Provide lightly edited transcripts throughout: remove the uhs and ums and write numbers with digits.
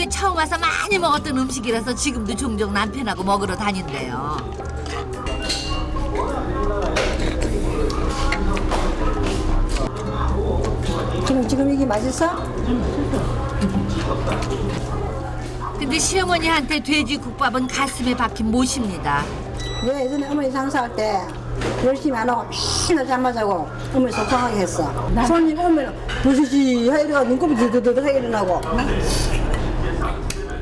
이게 처음 와서 많이 먹었던 음식이라서 지금도 종종 남편하고 먹으러 다닌대요. 지금 이게 맛있어? 근데 시어머니한테 돼지국밥은 가슴에 박힌 못입니다. 내가 예전에 어머니 장사할 때 열심히 안 하고 맨날 잠만 자고 어머니 속상하게 했어. 손님 오면 부시시 이래가 눈곱이 드드드하게 일어나고.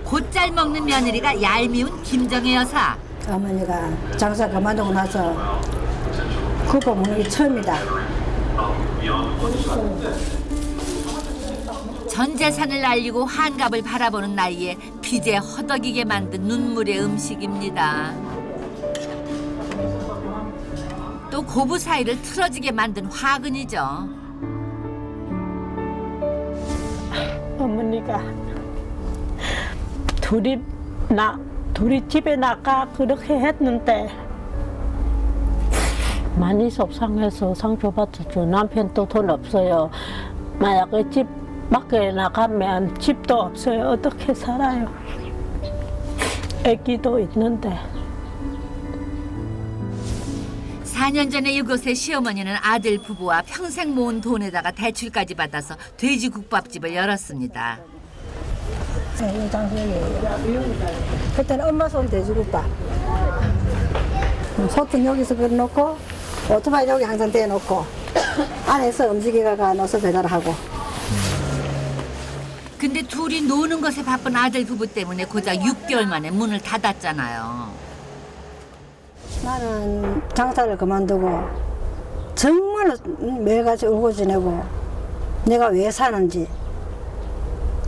곧잘 먹는 며느리가 얄미운 김정혜 여사. 어머니가 장사 그만두고 나서 국밥 먹는 게 처음이다. 전 재산을 날리고 환갑을 바라보는 나이에 빚에 허덕이게 만든 눈물의 음식입니다. 또 고부 사이를 틀어지게 만든 화근이죠. 어머니가 둘이 집에 나가 그렇게 했는데 많이 속상해서 상처받았죠. 남편도 돈 없어요. 만약에 집 밖에 나가면 집도 없어요. 어떻게 살아요? 애기도 있는데. 4년 전에 이곳에 시어머니는 아들 부부와 평생 모은 돈에다가 대출까지 받아서 돼지국밥집을 열었습니다. 이 장소예요. 그때는 엄마 손 돼지국밥. 소통 여기서 그려놓고 오토바이 여기 항상 대놓고 안에서 음식에다가 넣어서 배달하고. 근데 둘이 노는 것에 바쁜 아들 부부 때문에 고작 6개월 만에 문을 닫았잖아요. 나는 장사를 그만두고 정말로 매일같이 울고 지내고 내가 왜 사는지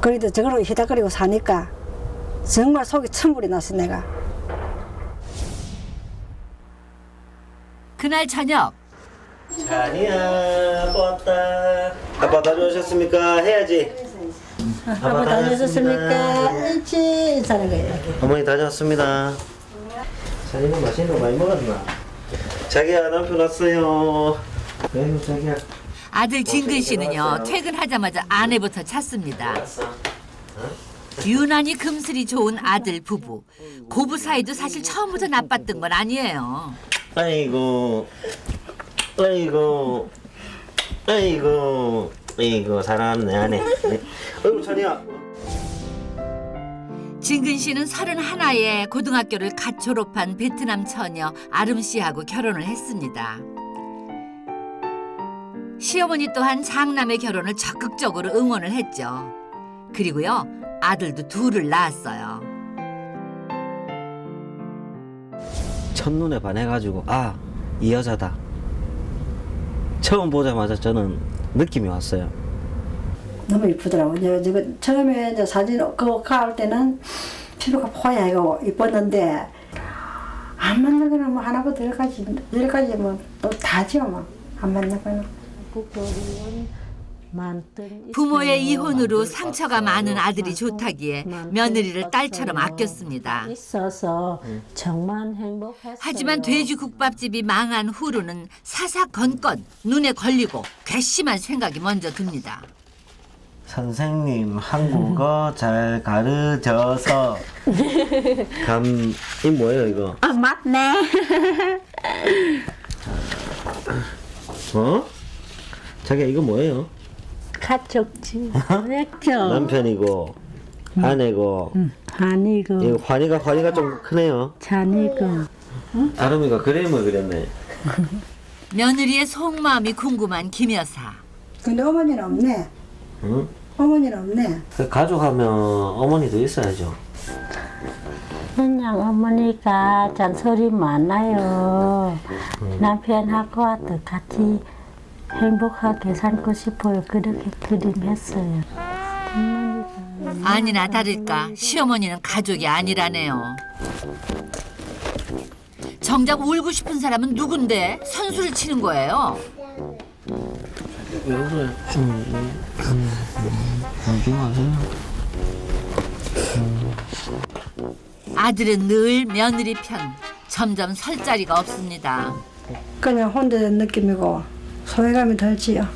그래도 저거로 히닥거리고 사니까 정말 속이 천불이 났어 내가. 그날 저녁 자니야 아빠 왔다. 아빠 다녀오셨습니까? 해야지. 아빠 다녀오셨습니까? 일치 인사하는 거예요. 어머니 다녀왔습니다. 자니는 맛있는 거 많이 먹었나? 자기야 남편 왔어요. 아이고 자기야. 아들 진근 씨는요 퇴근하자마자 아내부터 찾습니다. 유난히 금슬이 좋은 아들 부부. 고부 사이도 사실 처음부터 나빴던 건 아니에요. 아이고 사랑하는 내 아내. 아이고 자니야. 진근 씨는 31에 고등학교를 갓 졸업한 베트남 처녀 아름 씨하고 결혼을 했습니다. 시어머니 또한 장남의 결혼을 적극적으로 응원을 했죠. 그리고요 아들도 둘을 낳았어요. 첫눈에 반해가지고 이 여자다. 처음 보자마자 저는 느낌이 왔어요. 너무 이쁘더라고. 제가 처음에 이제 사진 그거 가을 때는 피부가 포야이고 이뻤는데 안 만나거나 뭐 하나부터 열까지 뭐 또 다지요 뭐 안 만나거나. 부모의 이혼으로 상처가 많은 아들이 좋다기에 며느리를 딸처럼 아꼈습니다. 있어서 정말 행복했어요. 하지만 돼지국밥집이 망한 후로는 사사건건 눈에 걸리고 괘씸한 생각이 먼저 듭니다. 선생님 한국어 잘 가르쳐서 이 뭐예요 이거? 맞네. 어? 자기야 이거 뭐예요? 가족지. 그렇죠. 남편이고 아내고 아니고 이거 환희가 좀 크네요. 잔이고. 아름이가 그림을 그렸네. 며느리의 속마음이 궁금한 김 여사. 근데 어머니는 없네. 응? 어머니는 없네. 가족하면 어머니도 있어야죠. 그냥 어머니가 잔소리 많아요. 남편하고 같이 행복하게 살고 싶어요. 그렇게 그림했어요. 아니나 다를까 시어머니는 가족이 아니라네요. 정작 울고 싶은 사람은 누군데 선수를 치는 거예요. 왜 그래? 울지 마세요. 아들은 늘 며느리 편. 점점 설 자리가 없습니다. 그냥 혼자 된 느낌이고 소외감이 덜지요.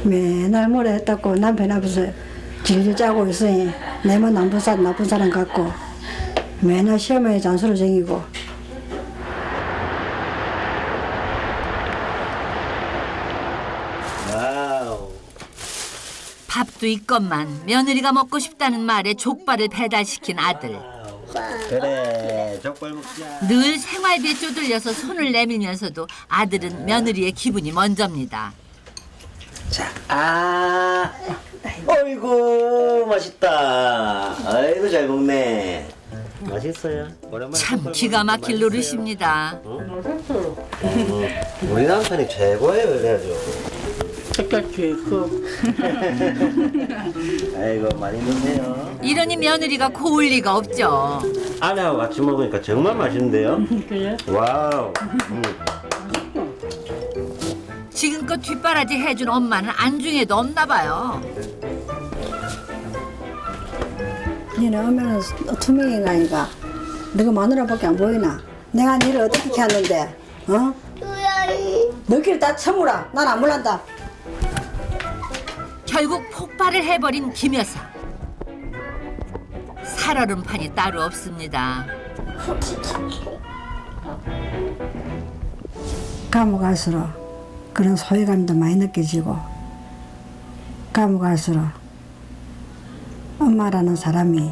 맨날 뭐라 했다고 남편 앞에서 질질 짜고 있으니 내만 나쁜 사람 같고 맨날 시험에 잔소리 쟁이고. 와우. 밥도 있건만 며느리가 먹고 싶다는 말에 족발을 배달시킨 아들. 그래, 족발 먹자. 늘 생활비에 쪼들려서 손을 내밀면서도 아들은 며느리의 기분이 먼저입니다. 자, 어이구, 맛있다. 아이고, 잘 먹네. 맛있어요. 오랜만에 참 족발 기가 먹으니까 막힐 맛있어요. 노릇입니다. 우리 남편이 최고예요, 그래가지고. 그렇지. 아이고, 많이 드세요. 이러니 며느리가 고울 리가 없죠. 아내하고 같이 먹으니까 정말 맛있는데요? 그래? 와우. 지금껏 뒷바라지 해준 엄마는 안중에도 없나 봐요. 니네 엄마는 투명인간인가? 너가 마누라밖에 안 보이나? 내가 니를 어떻게 하는데? 어? 너끼리 다 처물어. 난 안 몰란다. 결국 폭발을 해버린 김 여사. 살얼음판이 따로 없습니다. 가면 갈수록 그런 소외감도 많이 느껴지고, 가면 갈수록 엄마라는 사람이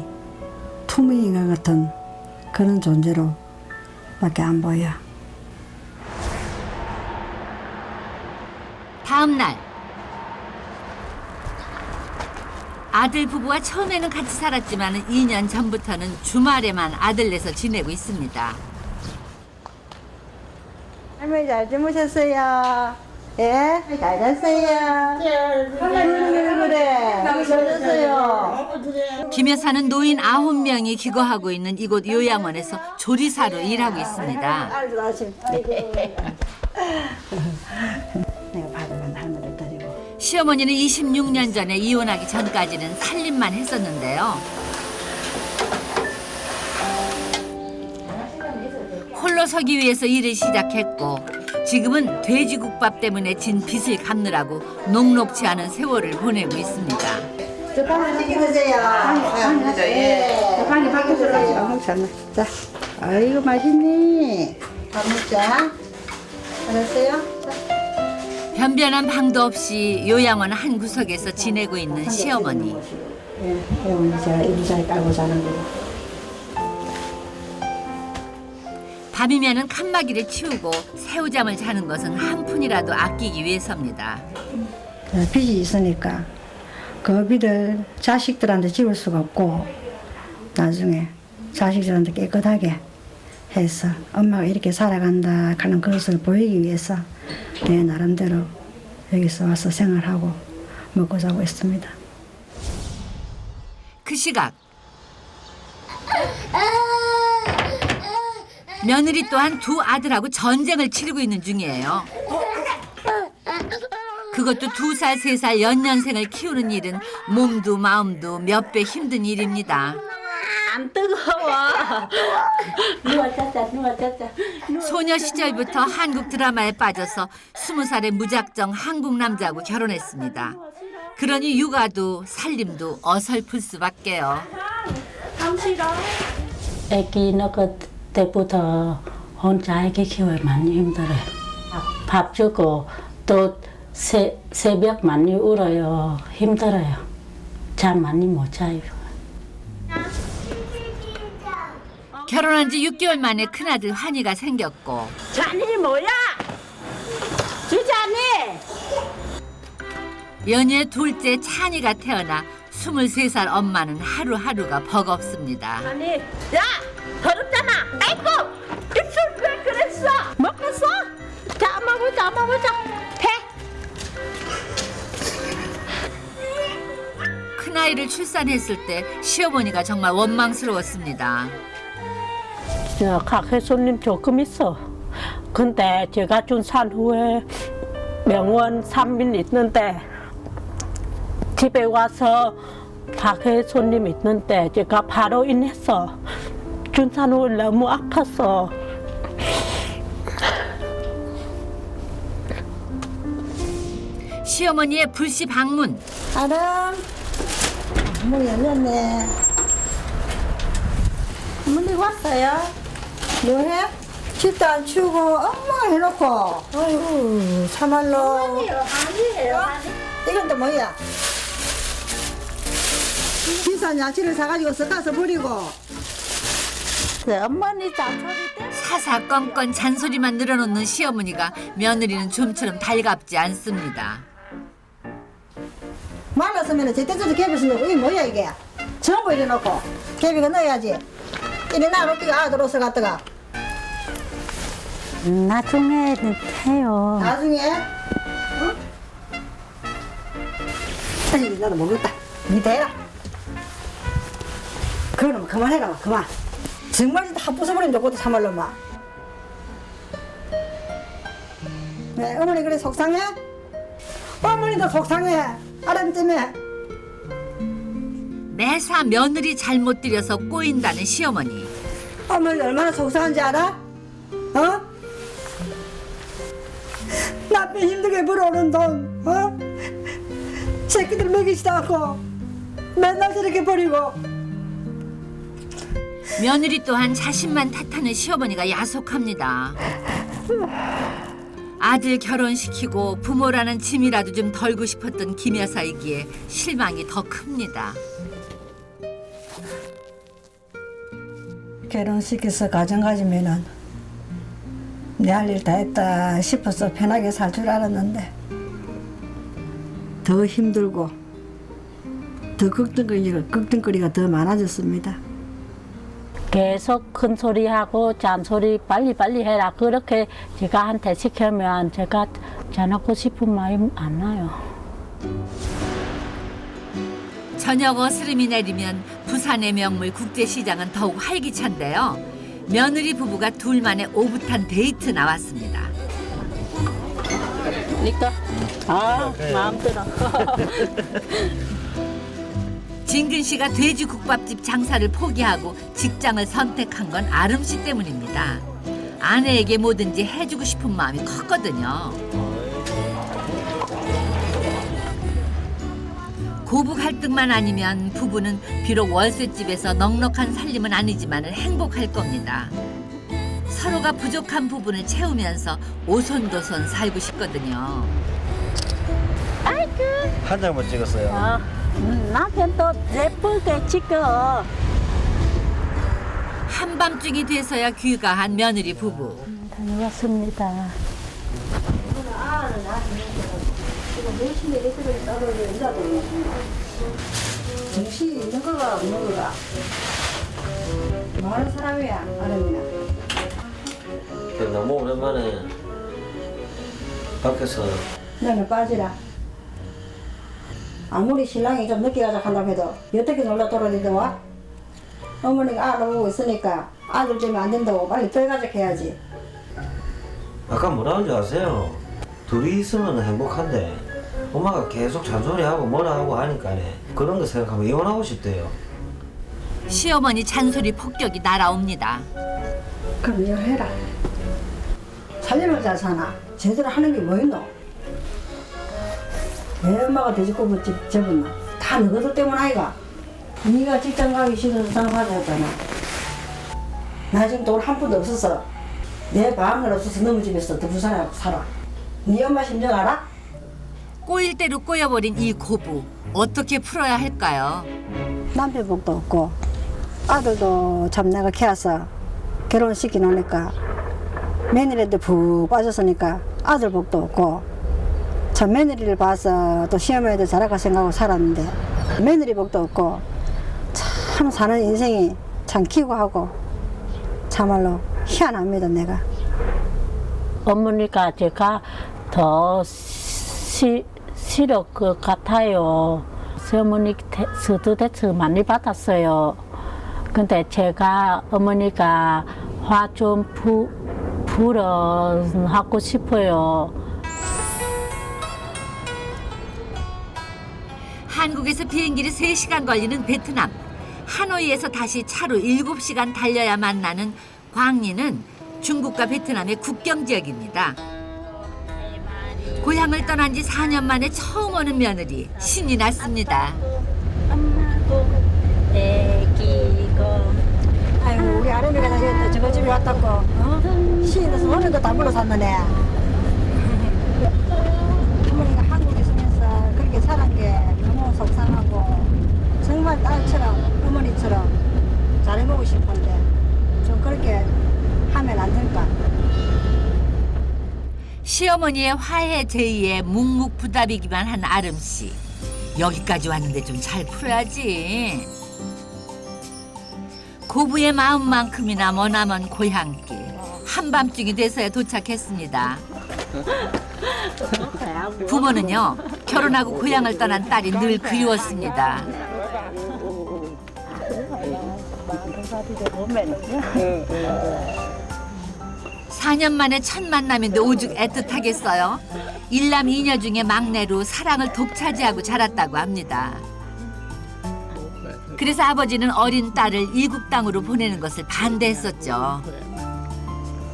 투명인간 같은 그런 존재로 밖에 안 보여. 다음 날 아들 부부와 처음에는 같이 살았지만 2년 전부터는 주말에만 아들 내서 지내고 있습니다. 할머니 잘 주무셨어요? 예? 잘 잤어요? 그래. 잘 잤어요. 김 여사는 노인 9명이 기거하고 있는 이곳 요양원에서 조리사로 일하고 있습니다. 내가 받으면 할머니 드리고. 시어머니는 26년 전에 이혼하기 전까지는 살림만 했었는데요. 홀로 서기 위해서 일을 시작했고 지금은 돼지국밥 때문에 진 빚을 갚느라고 녹록지 않은 세월을 보내고 있습니다. 저 빵 시키 드세요. 예. 빵이 밖에서 나지 안 먹잖아. 자, 아이고 맛있니? 밥 먹자. 알았어요? 자. 변변한 방도 없이 요양원 한 구석에서 지내고 있는 시어머니. 예, 어머니 제가 이부자리 깔고 자는 거고. 밤이면은 칸막이를 치우고 새우잠을 자는 것은 한 푼이라도 아끼기 위해서입니다. 빚이 있으니까 그 빚을 자식들한테 지울 수가 없고 나중에 자식들한테 깨끗하게 해서 엄마가 이렇게 살아간다 하는 것을 보이기 위해서 내 나름대로 여기서 와서 생활하고 먹고 자고 있습니다. 그 시각 며느리 또한 두 아들하고 전쟁을 치르고 있는 중이에요. 그것도 2살, 3살 연년생을 키우는 일은 몸도 마음도 몇 배 힘든 일입니다. 안 뜨거워. 누워 잤자, 누워 잤자. 소녀 시절부터 한국 드라마에 빠져서 20살에 무작정 한국 남자하고 결혼했습니다. 그러니 육아도 살림도 어설플 수밖에요. 애기 낳을 때부터 혼자 애기 키우기 많이 힘들어요. 밥 주고 또 새벽 많이 울어요. 힘들어요. 잠 많이 못 자요. 결혼한 지 6개월 만에 큰아들 환희가 생겼고 잔이 뭐야? 주잔이! 연이의 둘째 찬이가 태어나 23살 엄마는 하루하루가 버겁습니다. 아니, 야! 더럽잖아! 아이고! 입술 왜 그랬어? 먹었어? 자, 먹어보자. 배! 큰아이를 출산했을 때 시어머니가 정말 원망스러웠습니다. 카페 손님 조금 있어. 근데 제가 출산 후에 병원 3일 있는데 집에 와서 카페 손님 있는데 제가 바로 인했어. 출산 후 너무 아팠어. 시어머니의 불시 방문. 아람, 문이 열렸네. 어머니 왔어요? 뭐해? 집도 안 치우고 엄마가 해놓고. 아이고 참말로. 아니에요. 이건 또 뭐야? 비싼 야채를 사가지고 섞어서 버리고. 어머니 잔소리 때문에. 사사건건 잔소리만 늘어놓는 시어머니가 며느리는 좀처럼 달갑지 않습니다. 말랐으면 제때저때 개비 넣고 이게 뭐야 이게? 전부 이래 놓고 개비가 넣어야지. 이래 놔놓고 아들 옷을 갖다가 나중에 해요. 나중에 응? 아니 나도 모르겠다. 니 대라. 그럼 그만해라 그만. 정말 다 부숴버리면 좋겠다 참말로 막. 네, 어머니 그래 속상해? 어머니도 속상해. 아람 때문에. 매사 며느리 잘못 들여서 꼬인다는 시어머니. 어머니 얼마나 속상한지 알아? 어? 남편 힘들게 벌어오는 돈, 어? 새끼들 먹이지도 않고 맨날 저렇게 버리고. 며느리 또한 자신만 탓하는 시어머니가 야속합니다. 아들 결혼시키고 부모라는 짐이라도 좀 덜고 싶었던 김 여사이기에 실망이 더 큽니다. 결혼시켜서 가정 가지면은 내 할 일 다 했다 싶어서 편하게 살 줄 알았는데 더 힘들고 더 걱정거리가 더 많아졌습니다. 계속 큰 소리하고 잔소리 빨리빨리 해라. 그렇게 제가 한테 시키면 제가 전하고 싶은 마음 안 나요. 저녁 어스름이 내리면 부산의 명물 국제시장은 더욱 활기찬데요. 며느리 부부가 둘만의 오붓한 데이트 나왔습니다. 그러니까 마음 들어. 진근 씨가 돼지국밥집 장사를 포기하고 직장을 선택한 건 아름 씨 때문입니다. 아내에게 뭐든지 해주고 싶은 마음이 컸거든요. 고부 갈등만 아니면 부부는 비록 월세집에서 넉넉한 살림은 아니지만 행복할 겁니다. 서로가 부족한 부분을 채우면서 오손도손 살고 싶거든요. 한 장만 찍었어요. 남편도 예쁘게 찍어. 한밤중이 돼서야 귀가한 며느리 부부. 다녀왔습니다. 정신이 있는 거가 없는 거가 뭐 하는 사람이야 아름이야. 너무 오랜만에 밖에서 너는 빠지라. 아무리 신랑이 좀 늦게 가자 한다고 해도 여태까지 놀다 돌아다니다 와? 어머니가 아들 보고 있으니까 아들 때문에 안 된다고 빨리 빼가자 해야지. 아까 뭐라는 줄 아세요? 둘이 있으면 행복한데 엄마가 계속 잔소리하고 뭐라 하고 하니까 그런 거 생각하면 이혼하고 싶대요. 시어머니 잔소리 폭격이 날아옵니다. 그럼 이거 해라. 살림을 잘 사나? 제대로 하는 게 뭐 있노? 내 엄마가 돼지국밥집 접었나? 다 너희들 때문 아이가. 네가 직장 가기 싫어서 장사를 했잖아. 나 지금 돈 한 푼도 없어서 내 마음을 없어서 너무 집에서 더 부산에 살아. 네 엄마 심정 알아? 꼬일 대로 꼬여버린 이 고부 어떻게 풀어야 할까요? 남편 복도 없고 아들도 참 내가 키워서 결혼시켜 놓으니까 며느리한테 푹 빠졌으니까 아들 복도 없고 참 며느리를 봐서 또 시어머니도 잘할까 생각하고 살았는데 며느리 복도 없고 참 사는 인생이 참 기구하고 참말로 희한합니다 내가. 어머니가 제가 더 싫을 것 같아요. 시어머니 스트레스 많이 받았어요. 근데 제가 어머니가 화 좀 풀어하고 싶어요. 한국에서 비행기를 3시간 걸리는 베트남. 하노이에서 다시 차로 7시간 달려야 만나는 광리는 중국과 베트남의 국경 지역입니다. 고향을 떠난 지 4년 만에 처음 오는 며느리 신이 났습니다. 엄마도 아름이가 나 저거 집에 왔다고 시인에서 오늘도 다 불러 샀느네. 어머니가 한국에 있으면서 그렇게 살은 게 너무 속상하고 정말 딸처럼 어머니처럼 잘해보고 싶은데 좀 그렇게 하면 안 될까. 시어머니의 화해 제의에 묵묵부답이기만 한 아름 씨. 여기까지 왔는데 좀 잘 풀어야지. 고부의 마음만큼이나 머나먼 고향길. 한밤중이 돼서야 도착했습니다. 부모는요, 결혼하고 고향을 떠난 딸이 늘 그리웠습니다. 4년 만에 첫 만남인데 오죽 애틋하겠어요. 일남 이녀 중에 막내로 사랑을 독차지하고 자랐다고 합니다. 그래서 아버지는 어린 딸을 이국 땅으로 보내는 것을 반대했었죠.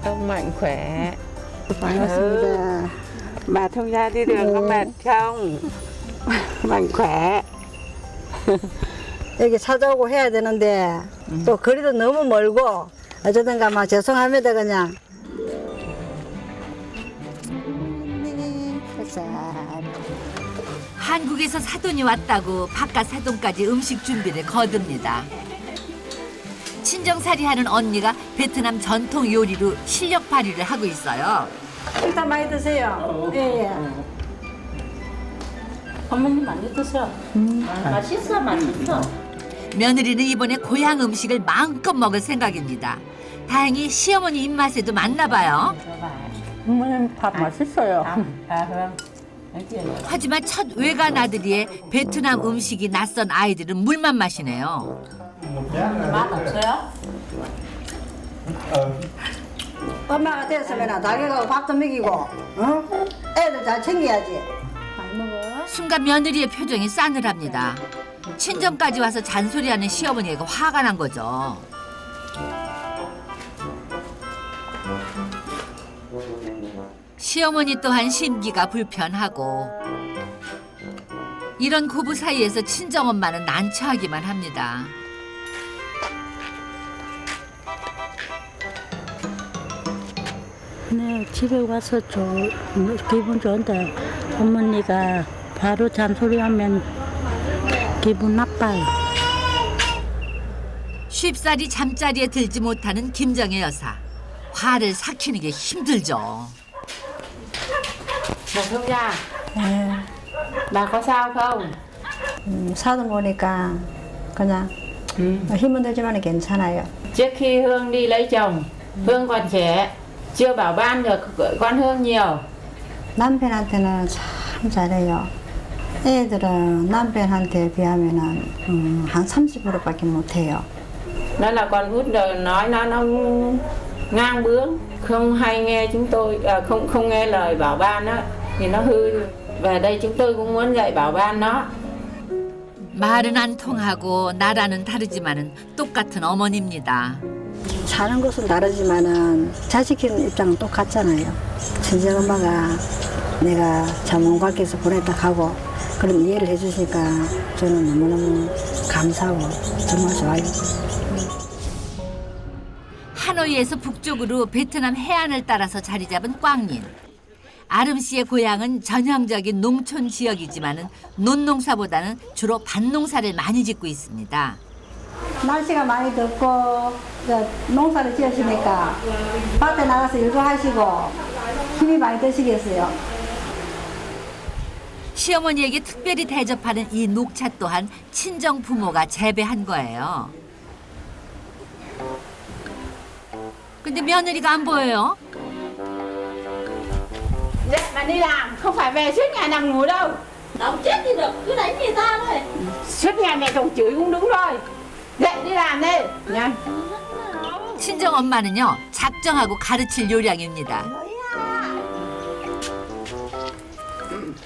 Ông mạnh khỏe. 반갑습니다. Bà thông gia đi đường có mệt không? Mạnh khỏe. 여기 찾아오고 해야 되는데 또 거리도 너무 멀고 어쩌든가 막 죄송합니다 그냥. 한국에서 사돈이 왔다고 바깥 사돈까지 음식 준비를 거듭니다. 친정살이하는 언니가 베트남 전통 요리로 실력 발휘를 하고 있어요. 식사 많이 드세요. 예. 어머니 많이 드세요. 맛있어, 맛있어. 며느리는 이번에 고향 음식을 마음껏 먹을 생각입니다. 다행히 시어머니 입맛에도 맞나 봐요. 어머님 밥 맛있어요. 하지만 첫 외간 아들이에 베트남 음식이 낯선 아이들은 물만 마시네요. 맛 없어요? 엄마가 됐으면 닭하고 밥도 먹이고 애들 잘 챙겨야지. 순간 며느리의 표정이 싸늘합니다. 친정까지 와서 잔소리하는 시어머니가 화가 난 거죠. 시어머니 또한 심기가 불편하고 이런 고부 사이에서 친정엄마는 난처하기만 합니다. 네, 집에 와서 기분 좋은데 어머니가 바로 잔소리하면 기분 나빠요. 쉽사리 잠자리에 들지 못하는 김정혜 여사. 화를 삭히는 게 힘들죠. Bà thông gia. Bà có sao không? 사돈 보니까 그냥 힘은 들지만 괜찮아요. Trước khi Hương đi lấy chồng, Hương còn trẻ, chưa bảo ban được con Hương nhiều. 남편한테는 참 잘해요. 애들은 남편한테 비하면은 한 30%밖에 못해요. Nó là con út rồi nói nó ngang bướng, không hay nghe chúng tôi, không nghe lời bảo ban á thì nó hư. Về đây chúng tôi cũng muốn dạy bảo ban nó. 말은 안 통하고 나라는 다르지만은 똑같은 어머니입니다. 사는 것은 다르지만은 자식 키우는 입장은 똑같잖아요. 친정엄마가 내가 자몽 밖에서 보냈다 가고 그런 이해를 해주시니까 저는 너무너무 감사하고 정말 좋아요. 하노이에서 북쪽으로 베트남 해안을 따라서 자리 잡은 꽝린. 아름 씨의 고향은 전형적인 농촌 지역이지만은 논농사보다는 주로 밭농사를 많이 짓고 있습니다. 날씨가 많이 덥고 농사를 지으시니까 밭에 나가서 일도 하시고 힘이 많이 드시겠어요. 시어머니에게 특별히 대접하는 이 녹차 또한 친정 부모가 재배한 거예요. 근데 며느리가 안 보여요. Dạ, bà đi làm, không phải về suốt ngày nằm ngủ đâu. Đâu chết đi được, cứ đánh người ta thôi. Suốt ngày mẹ chồng chửi cũng đúng rồi. Dậy đi làm đi. Nha. 친정 엄마는요 작정하고 가르칠 요량입니다.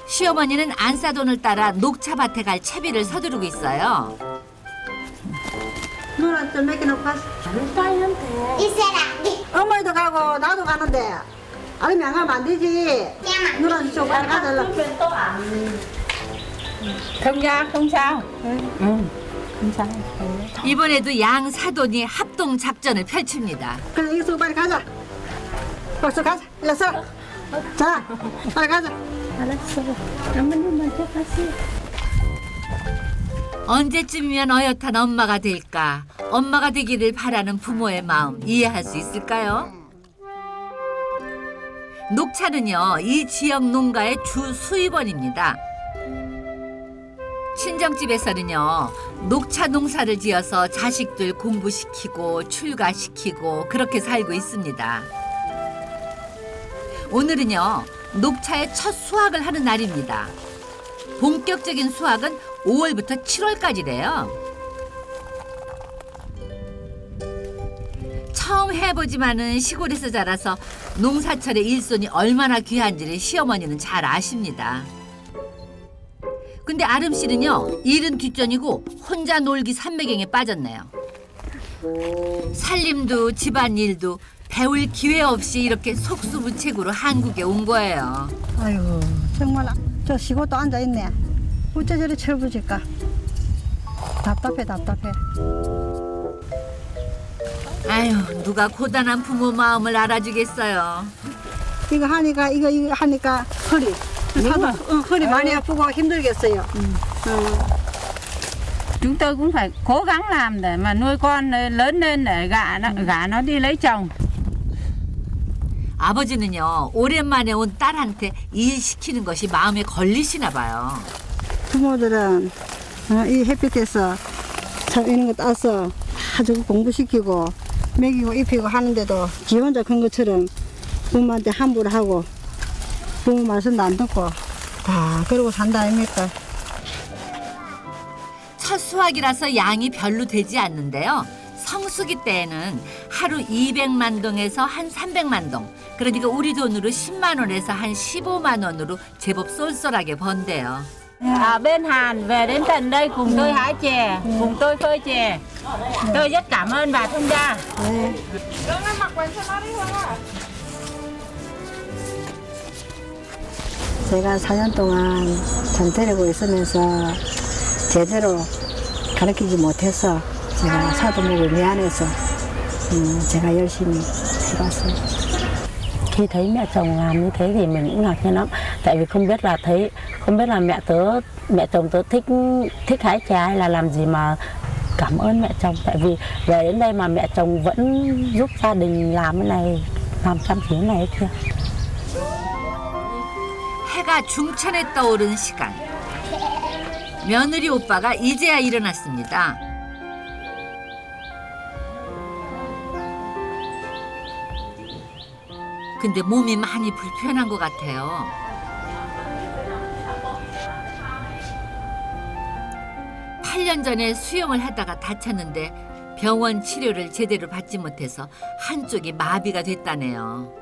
시어머니는 안사돈을 따라 녹차밭에 갈 채비를 서두르고 있어요. 누나 좀 맡겨놓고 가시. 어머니도 가고 나도 가는데 아니면 안 가면 안 되지. 누나 좀 빨리 가자. Không ra, không sao. 감사해요. 이번에도 양 사돈이 합동 작전을 펼칩니다. 그래 이수 빨리 가자. 벌써 가자. 일어서. 자, 빨리 가자. 알았어. 어머님 먼저 가세요. 언제쯤이면 어엿한 엄마가 될까? 엄마가 되기를 바라는 부모의 마음 이해할 수 있을까요? 녹차는요, 이 지역 농가의 주 수입원입니다. 친정집에서는요, 녹차 농사를 지어서 자식들 공부시키고 출가시키고 그렇게 살고 있습니다. 오늘은요, 녹차의 첫 수확을 하는 날입니다. 본격적인 수확은 5월부터 7월까지래요. 처음 해보지만은 시골에서 자라서 농사철의 일손이 얼마나 귀한지를 시어머니는 잘 아십니다. 근데 아름 씨는요, 일은 뒷전이고 혼자 놀기 삼매경에 빠졌네요. 살림도 집안일도 배울 기회 없이 이렇게 속수무책으로 한국에 온 거예요. 아이고 정말 저 시골도 앉아 있네. 어째 저리 철부질까? 답답해. 아유, 누가 고단한 부모 마음을 알아주겠어요. 이거 하니까 허리. 허리 많이 아프고 힘들겠어요. Chúng tôi cũng phải cố gắng làm để mà nuôi con lớn lên để gả nó đi lấy chồng. 아버지는요, 오랜만에 온 딸한테 일 시키는 것이 마음에 걸리시나 봐요. 부모들은 이 햇빛에서 참 이런 거 따서 아주 공부시키고 먹이고 입히고 하는데도 지 혼자 큰 것처럼 부모한테 함부로 하고 부모 말씀도 안 듣고 다 그러고 산다 아닙니까? 첫 수확이라서 양이 별로 되지 않는데요. 성수기 때에는 하루 200만 동에서 한 300만 동, 그러니까 우리 돈으로 10만 원에서 한 15만 원으로 제법 쏠쏠하게 번대요. Ở bên Hàn về đến tận đây cùng tôi hái chè, cùng tôi phơi chè. Tôi rất cảm ơn bà thông gia. 제가 4년 동안 전 데리고 있으면서 제대로 가르치지 못해서 제가 사도목을 미안해서 제가 열심히 해봤어요. Khi thấy mẹ chồng làm như thế thì mình cũng ngạc nhiên lắm. Tại vì không biết là mẹ chồng tớ thích hái trà hay là làm gì mà cảm ơn mẹ chồng. Tại vì về đến đây mà mẹ chồng vẫn giúp gia đình làm cái này, làm chăm chỉ cái này kia. 해가 중천에 떠오른 시간. 며느리 오빠가 이제야 일어났습니다. 근데 몸이 많이 불편한 것 같아요. 팔 년 전에 수영을 하다가 다쳤는데 병원 치료를 제대로 받지 못해서 한쪽이 마비가 됐다네요.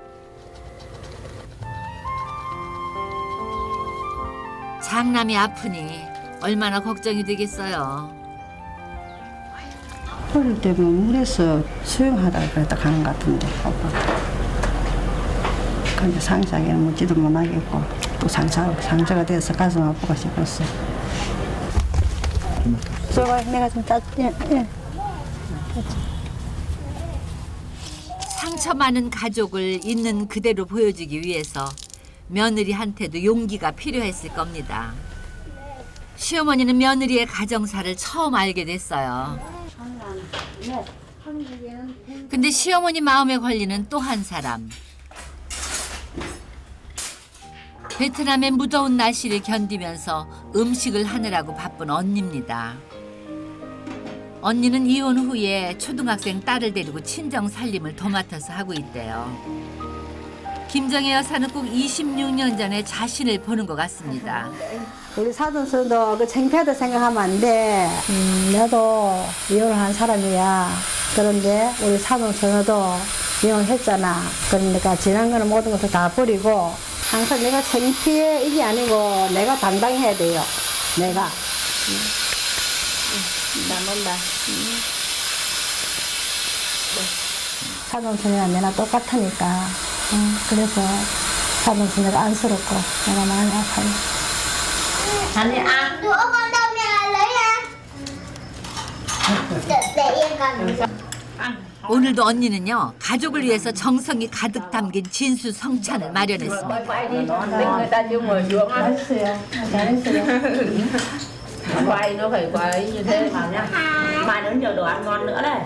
장남이 아프니 얼마나 걱정이 되겠어요. 어릴 때 뭐 물에서 수영하다가 그랬다 가는 것 같은데 오빠가. 근데 상자에는 묻지도 못하겠고 또 상처가 돼서 가슴 아프고 싶었어. 저거 내가 좀 예. 상처 많은 가족을 있는 그대로 보여주기 위해서 며느리한테도 용기가 필요했을 겁니다. 시어머니는 며느리의 가정사를 처음 알게 됐어요. 근데 시어머니 마음에 걸리는 또 한 사람. 베트남의 무더운 날씨를 견디면서 음식을 하느라고 바쁜 언니입니다. 언니는 이혼 후에 초등학생 딸을 데리고 친정 살림을 도맡아서 하고 있대요. 김정혜 여사는 꼭 26년 전에 자신을 보는 것 같습니다. 우리 사돈서도 그 창피하다 생각하면 안 돼. 나도 이혼을 한 사람이야. 그런데 우리 사돈서도 이혼했잖아. 그러니까 지난 거는 모든 것을 다 버리고 항상 내가 창피해 이게 아니고 내가 당당해야 돼요. 내가. 남은다. 사돈서랑 내가 똑같으니까. 그래서 사돈서 내가 안쓰럽고 내가 많이 아파요. Đứa con đâu nhà lấy 오늘도 언니는요 가족을 위해서 정성이 가득 담긴 진수 성찬을 마련했습니다. 잘했어요. 잘했어요. Quay nó phải quay như thế mà nhá. Mai nữa nhiều đồ ăn ngon nữa đây.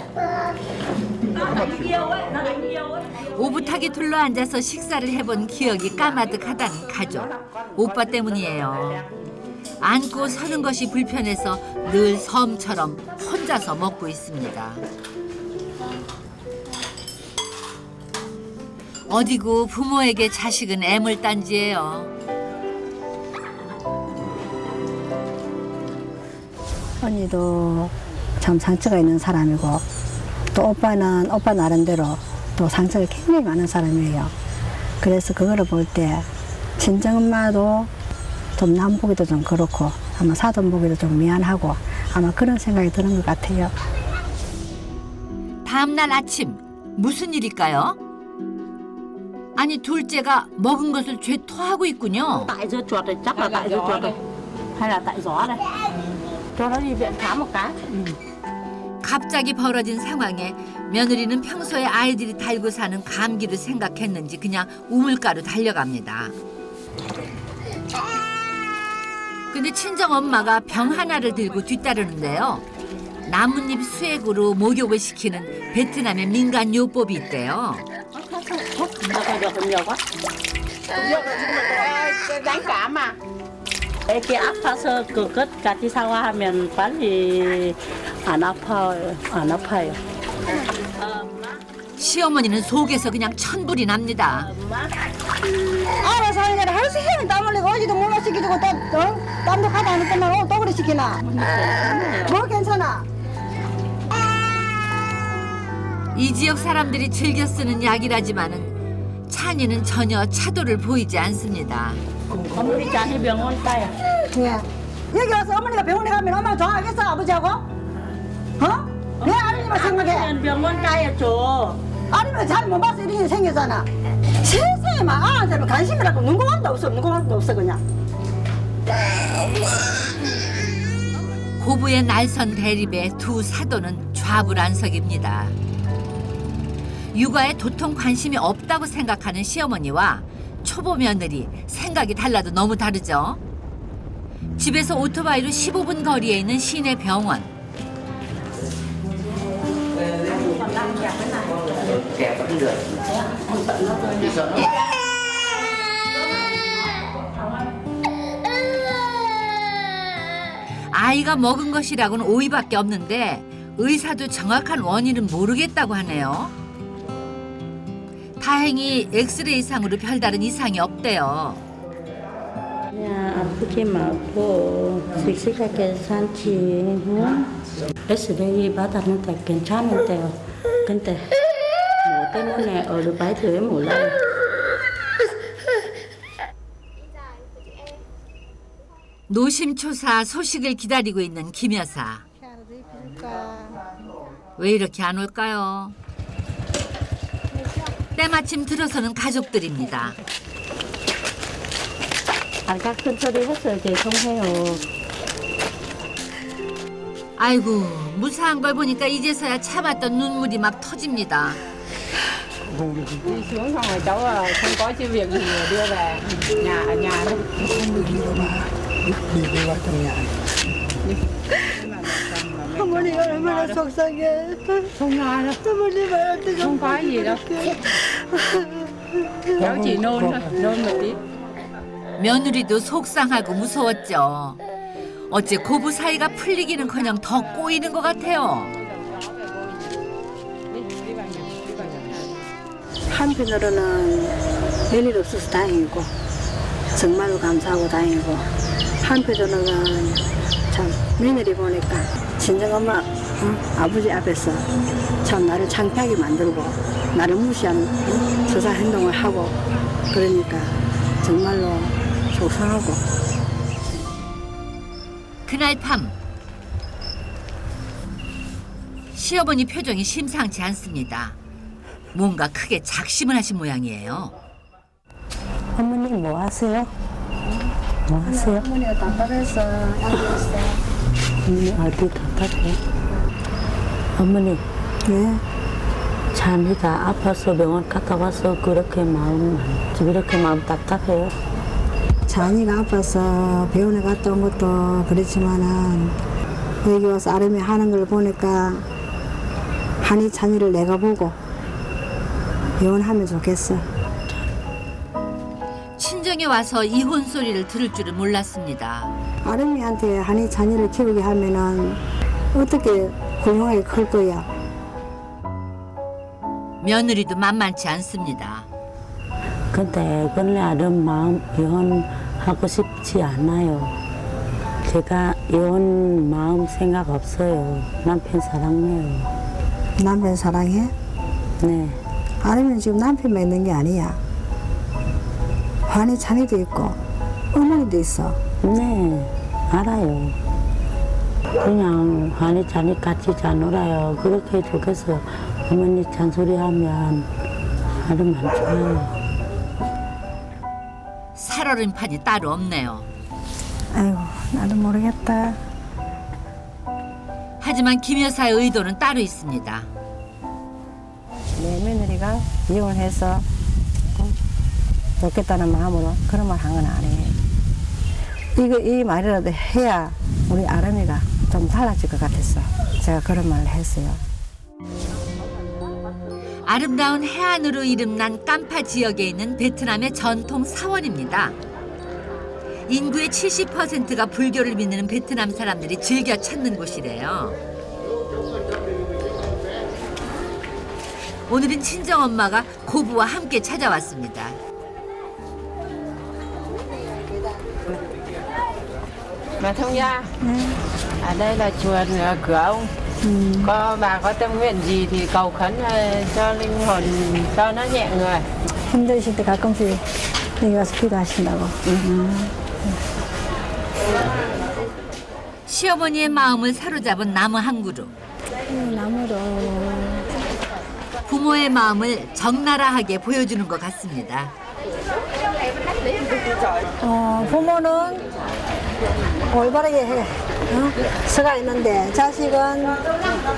Nó đánh yêu ấy, nó đánh yêu ấy. 오붓하게 둘러앉아서 식사를 해본 기억이 까마득하다는 가족. 오빠 때문이에요. 앉고 서는 것이 불편해서 늘 섬처럼 혼자서 먹고 있습니다. 어디고 부모에게 자식은 애물단지예요. 언니도 참 상처가 있는 사람이고 또 오빠는 오빠 나름대로 또 상처가 굉장히 많은 사람이에요. 그래서 그거를 볼 때 친정엄마도 좀 남 보기도 좀 그렇고 아마 사돈 보기도 좀 미안하고 아마 그런 생각이 드는 것 같아요. 다음날 아침 무슨 일일까요? 아니 둘째가 먹은 것을 죄토하고 있군요. Tại dưa chuột này chắc là tại dưa chuột này. Hay là tại gió đây. Cho nó đi viện khám một cái. 갑자기 벌어진 상황에 며느리는 평소에 아이들이 달고 사는 감기를 생각했는지 그냥 우물가로 달려갑니다. 근데 친정엄마가 병 하나를 들고 뒤따르는데요. 나뭇잎 수액으로 목욕을 시키는 베트남의 민간 요법이 있대요. Thuốc nó phải được nhiều quá. Đánh cảm à. 이렇게 아파서 그 끝까지 사과하면 빨리 안 아파요. 시어머니는 속에서 그냥 천불이 납니다. 알아서 하는 할 수 있으면 땀 흘리고 어디도 몰라 시키고 땀도 가지 않을 때만 또 그래 시키나. 뭐 괜찮아. 이 지역 사람들이 즐겨 쓰는 약이라지만은 찬이는 전혀 차도를 보이지 않습니다. 어머니 자네 병원 가요. 예. 여기 와서 어머니가 병원에 가면 엄마가 좋아하겠어 아버지하고? 어? 내 아버지만 생각해. 병원 가야죠. 아니면 잘 못 봐서 이런 일이 생겼잖아. 세상에 막 아한테는 관심이라고 누구만도 없어 그냥. 고부의 날선 대립에 두 사도는 좌불안석입니다. 육아에 도통 관심이 없다고 생각하는 시어머니와 초보 며느리 생각이 달라도 너무 다르죠. 집에서 오토바이로 15분 거리에 있는 시내 병원. 아이가 먹은 것이라고는 오이밖에 없는데 의사도 정확한 원인은 모르겠다고 하네요. 다행히 엑스레이상으로 별다른 이상이 없대요. 그냥 아프지 말고 씩씩하게 산지. 엑스레이 받았는데 괜찮은데요. 근데 뭐 때문에 어르바이트에 몰라요. 노심초사 소식을 기다리고 있는 김 여사. 왜 이렇게 안 올까요? 때마침 들어서는 가족들입니다. 아까 큰 소리 했어요. 죄송해요. 아이고 무사한 걸 보니까 이제서야 참았던 눈물이 막 터집니다. Đi xuống xong rồi cháu không có chứ việc gì đưa về ở nhà thôi. 어머니가 얼마나 속상해. Không lo đâu, 어머니 말할 때 không có gì đâu. Cháu chỉ nôn thôi, nôn một tí. 며느리도 속상하고 무서웠죠. 어째 고부 사이가 풀리기는커녕 더 꼬이는 것 같아요. 한편으로는 별일 없어서 다행이고 정말로 감사하고 다행이고 한편으로는 참 며느리 보니까 친정엄마 아버지 앞에서 참 나를 창피하게 만들고 나를 무시하는 저사 행동을 하고 그러니까 정말로 속상하고. 그날 밤 시어머니 표정이 심상치 않습니다. 뭔가 크게 작심을 하신 모양이에요. 어머니 뭐 하세요? 뭐 하세요? 어머니가 답답해서 앉아있어. 어디 답답해? 어머니, 왜? 자니가 아파서 병원 갔다 와서 그렇게 마음 답답해요. 잔이가 아파서 병원에 갔다 온 것도 그렇지만은 여기 와서 아름이 하는 걸 보니까 한이 잔이를 내가 보고 이혼하면 좋겠어. 친정에 와서 이혼 소리를 들을 줄은 몰랐습니다. 아름이한테 한이 잔이를 키우게 하면은 어떻게 훌륭하게 클 거야. 며느리도 만만치 않습니다. 근데 근래 아름 마음 이혼하고 싶지 않아요. 제가 이혼 마음 생각 없어요. 남편 사랑해요. 남편 사랑해? 네. 아름이는 지금 남편만 있는 게 아니야. 한이 잔이도 있고 어머니도 있어. 네, 알아요. 그냥 한이 잔이 같이 잘 놀아요. 그렇게 좋겠어요. 어머니 잔소리하면 아름 안 좋아요. 살얼음판이 따로 없네요. 아이고 나도 모르겠다. 하지만 김 여사의 의도는 따로 있습니다. 내 며느리가 이혼해서 좋겠다는 마음으로 그런 말 한 건 아니에요. 이 말이라도 해야 우리 아름이가 좀 달라질 것 같았어. 제가 그런 말을 했어요. 아름다운 해안으로 이름난 깜파 지역에 있는 베트남의 전통 사원입니다. 인구의 70%가 불교를 믿는 베트남 사람들이 즐겨 찾는 곳이래요. 오늘은 친정엄마가 고부와 함께 찾아왔습니다. Mà thông gia, ở đây là chùa cửa ông. Có bà có tâm nguyện gì thì cầu khấn cho linh hồn cho nó nhẹ người. 힘드실 때 가끔씩 여기 와서 기도하신다고. 시어머니의 마음을 사로잡은 나무 한 그루. 나무로 부모의 마음을 적나라하게 보여주는 것 같습니다. 부모는 올바르게 해. 서가 있는데 자식은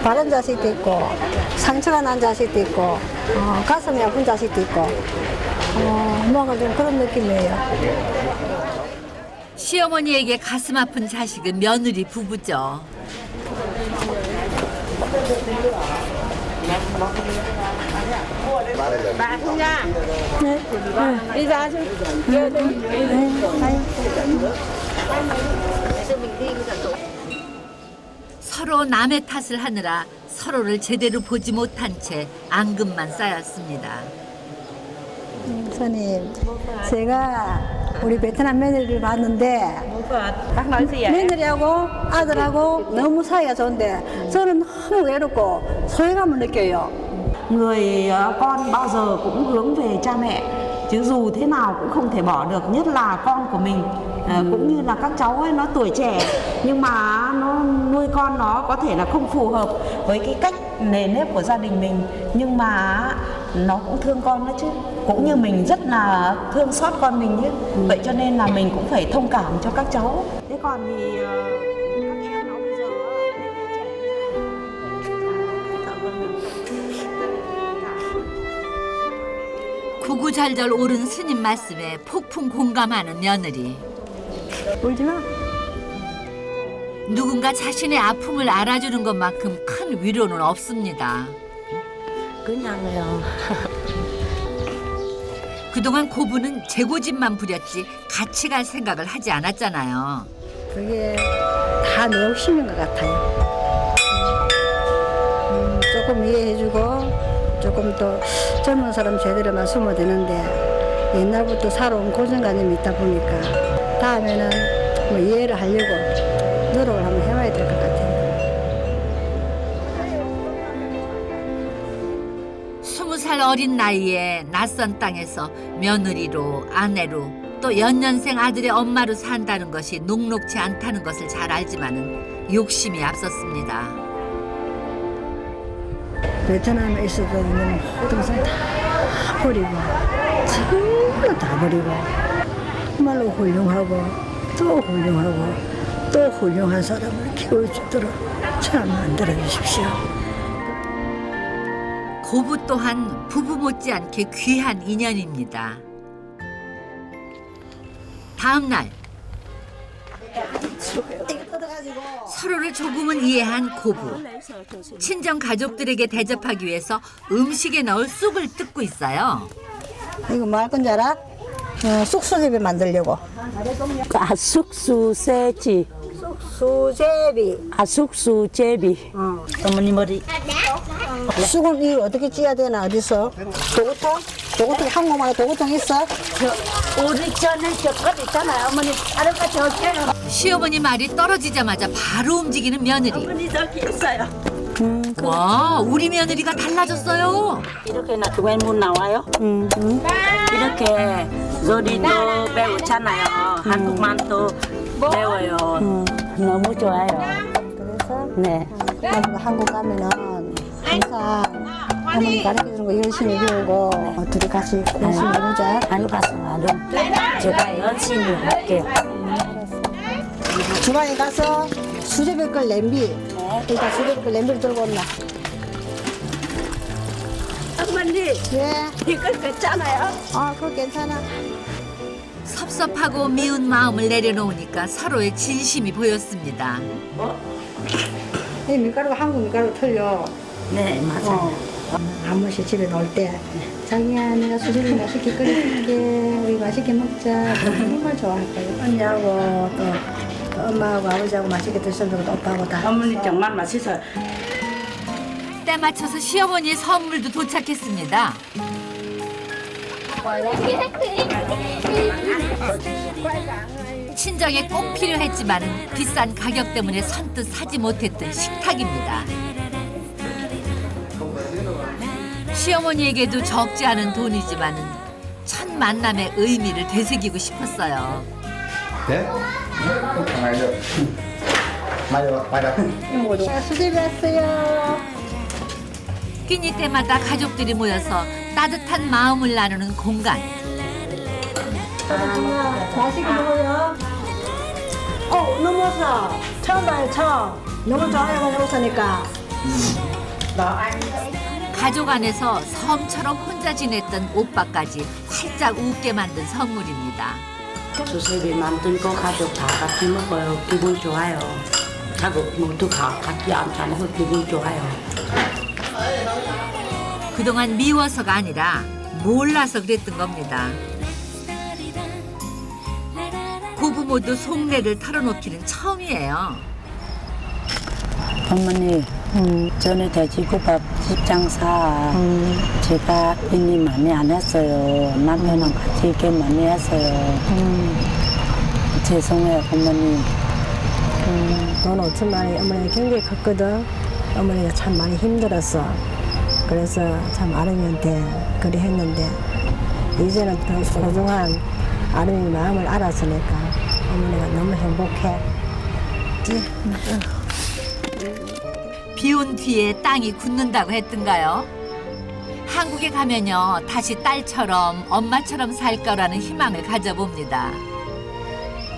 바른 자식도 있고 상처가 난 자식도 있고 가슴이 아픈 자식도 있고 뭔가 좀 그런 느낌이에요. 시어머니에게 가슴 아픈 자식은 며느리 부부죠. Bà thông gia, 네. đi ra chứ. 서로 남의 탓을 하느라 서로를 제대로 보지 못한 채 앙금만 쌓였습니다. 선생님, 제가 우리 베트남 며느리를 봤는데 Bác nói gì ạ? 며느리하고 아들하고 너무 사이가 좋은데 저는 너무 외롭고 소외감을 느껴요. Người con bao giờ cũng hướng về cha mẹ, chứ dù thế nào cũng không thể bỏ được, nhất là con của mình cũng như là các cháu ấy, nó tuổi trẻ nhưng mà nó nuôi con nó có thể là không phù hợp với cái cách nề nếp của gia đình mình, nhưng mà nó cũng thương con đó chứ, cũng như mình rất là thương xót con mình chứ. Vậy cho nên là mình cũng phải thông cảm cho các cháu. Thế còn thì các em nó bây giờ 구구절절 옳은 스님 말씀에 폭풍 공감하는 며느리. 울지 마. 누군가 자신의 아픔을 알아주는 것만큼 큰 위로는 없습니다. 그냥요. 그동안 고부는 재고집만 부렸지 같이 갈 생각을 하지 않았잖아요. 그게 다 내 욕심인 것 같아요. 조금 이해해주고 조금 더 젊은 사람 제대로만 숨어야 되는데 옛날부터 살아온 고정관념이 있다 보니까 다음에는 뭐 이해를 하려고 노력을 한번 해봐야 될 것 같아요. 20살 어린 나이에 낯선 땅에서 며느리로 아내로 또 연년생 아들의 엄마로 산다는 것이 녹록지 않다는 것을 잘 알지만은 욕심이 앞섰습니다. 베트남에 있어도 있는 모든 것을 다 버리고 전부 다 버리고 정말로 훌륭하고 또 훌륭하고 또 훌륭한 사람을 키워주도록 잘 만들어 주십시오. 고부 또한 부부 못지않게 귀한 인연입니다. 다음 날 서로를 조금은 이해한 고부. 친정 가족들에게 대접하기 위해서 음식에 넣을 쑥을 뜯고 있어요. 이거 뭐 할 건지 알아? 쑥수제비 만들려고. 쑥수세지. 수제비. 쑥수제비. 어머니 머리. 쑥은 이거 어떻게 찌야 되나 어디서? 도구통? 도구통 한국말에 도구통 있어? 우리 전에 저것 있잖아요. 어머니 다른가 저게요. 시어머니 말이 떨어지자마자 바로 움직이는 며느리. 어머니 저기 있어요. 와, 우리 며느리가 달라졌어요. 이렇게 외문 나와요. 이렇게 요리도 배우잖아요. 한국말도 배워요. 너무 좋아요. 그래서 네. 한국 가면은 항상 어머니 가르쳐주는 거 열심히 배우고 둘이 같이 열심히 해보자. 안 가서 제가 열심히 할게요. 주방에 가서 수제비 걸 냄비. 그러니까 수제비 걸 냄비를 들고 온나. 어머니 예. 이거 괜찮아요? 그거 괜찮아. 섭섭하고 미운 마음을 내려놓으니까 서로의 진심이 보였습니다. 이 밀가루가 한국 밀가루 틀려. 네 맞아요. 한 번씩 집에 놀 때 자기야 내가 수제비 맛있게 끓여줄게 우리 맛있게 먹자 정말 좋아할 거예요. 언니하고 또 엄마하고 아버지하고 맛있게 드시는 오빠하고 다. 어머니 정말 맛있어요. 때 맞춰서 시어머니의 선물도 도착했습니다. 친정에 꼭 필요했지만은 비싼 가격 때문에 선뜻 사지 못했던 식탁입니다. 시어머니에게도 적지 않은 돈이지만은 첫 만남의 의미를 되새기고 싶었어요. 네? 수제비 왔어요. 끼니 때마다 가족들이 모여서 따뜻한 마음을 나누는 공간. 맛있게 먹어요. 넘어서 처음 봐요 처음. 너무 좋아요 넘어서니까. 가족 안에서 섬처럼 혼자 지냈던 오빠까지 활짝 웃게 만든 선물입니다. 수세비 만든 거 가족 다 같이 먹어요. 기분 좋아요. 가족 모두 같이 앉아서 기분 좋아요. 그동안 미워서가 아니라 몰라서 그랬던 겁니다. 고부 모두 속내를 털어놓기는 처음이에요. 어머니, 전에 돼지국밥 집 장사 제가 일이 많이 안 했어요. 남편은 같이 이렇게 많이 했어요. 죄송해요, 어머니. 돈 5천만원이 어머니가 굉장히 컸거든. 어머니가 참 많이 힘들었어. 그래서 참 아름이한테 그리 했는데 이제는 더 소중한 아름이 마음을 알았으니까 어머니가 너무 행복해. 비온 뒤에 땅이 굳는다고 했던가요? 한국에 가면요 다시 딸처럼 엄마처럼 살 거라는 희망을 가져봅니다.